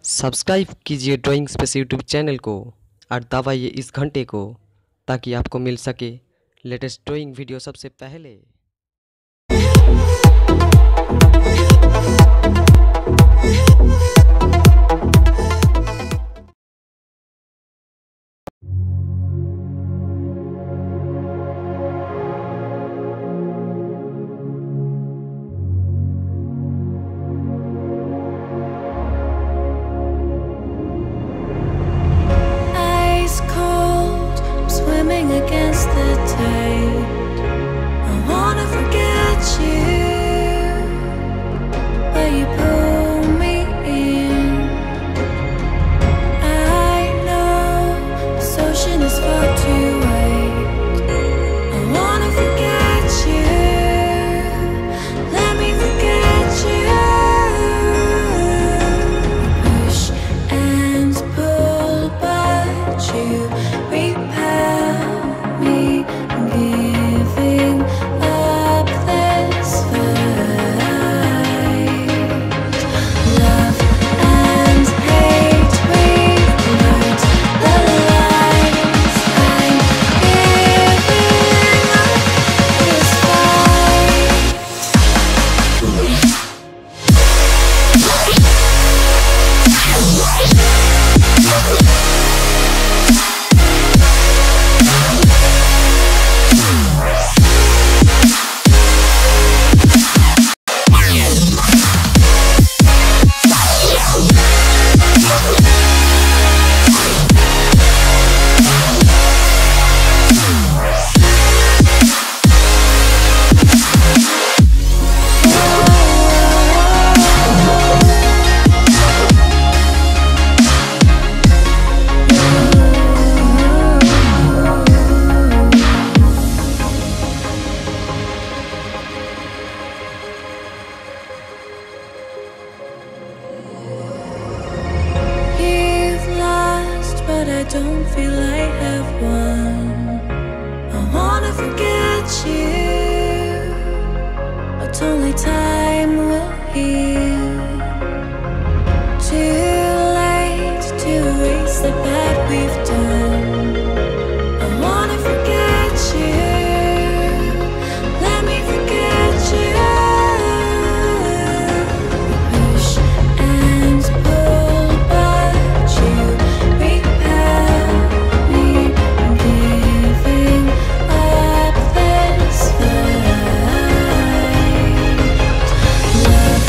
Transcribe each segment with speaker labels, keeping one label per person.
Speaker 1: Subscribe कीजिए drawing space YouTube channel को और दबाइए इस घंटे को ताकि आपको मिल सके लेटेस्ट ड्राइंग वीडियो सबसे पहले।
Speaker 2: Against the tide, I wanna forget you, but you pull me in. I know this ocean is far too wide. I wanna forget you, let me forget you. Push and pull, but you repel me, giving up this fight. Love and hate, we've learned the lines. I'm giving up this fight. But I don't feel I have won. I wanna forget you, but only time will heal. Too late to erase the bad we've done. I wanna forget you, let me forget you. Push and pull, but you repel me, giving up this fight. Love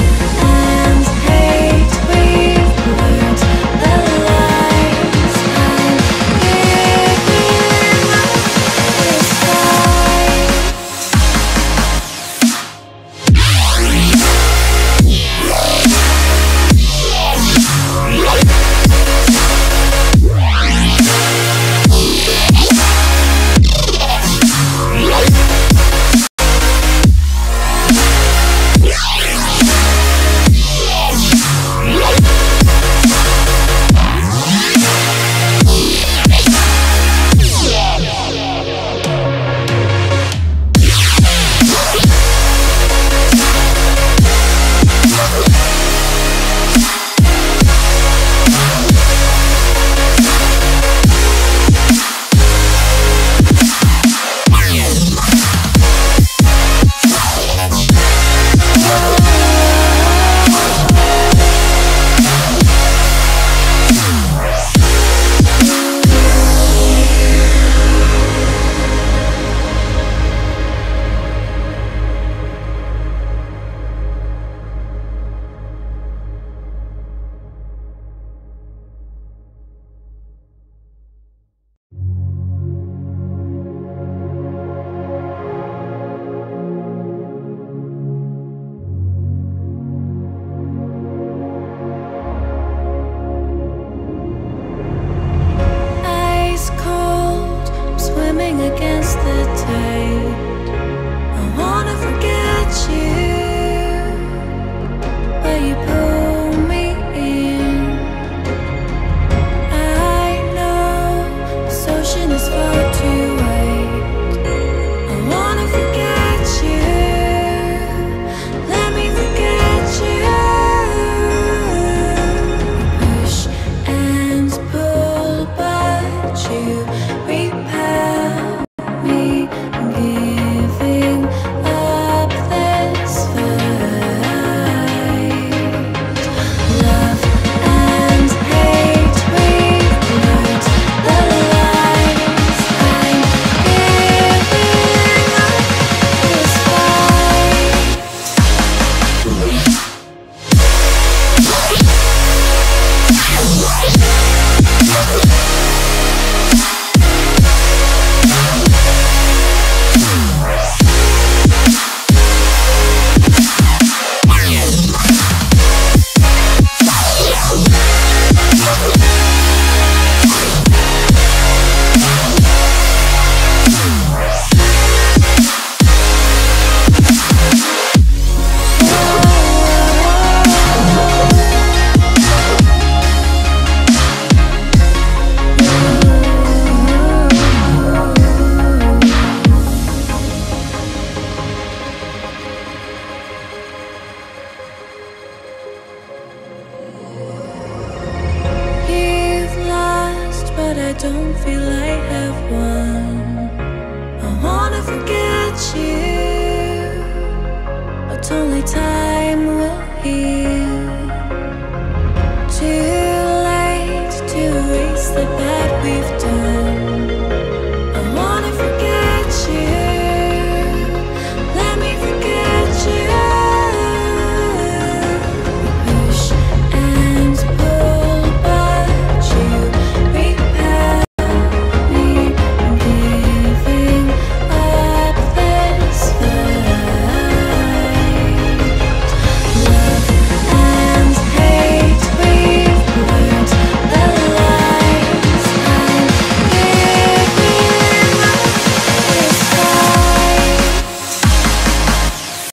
Speaker 2: don't feel I have one. I wanna forget you, but only time will heal.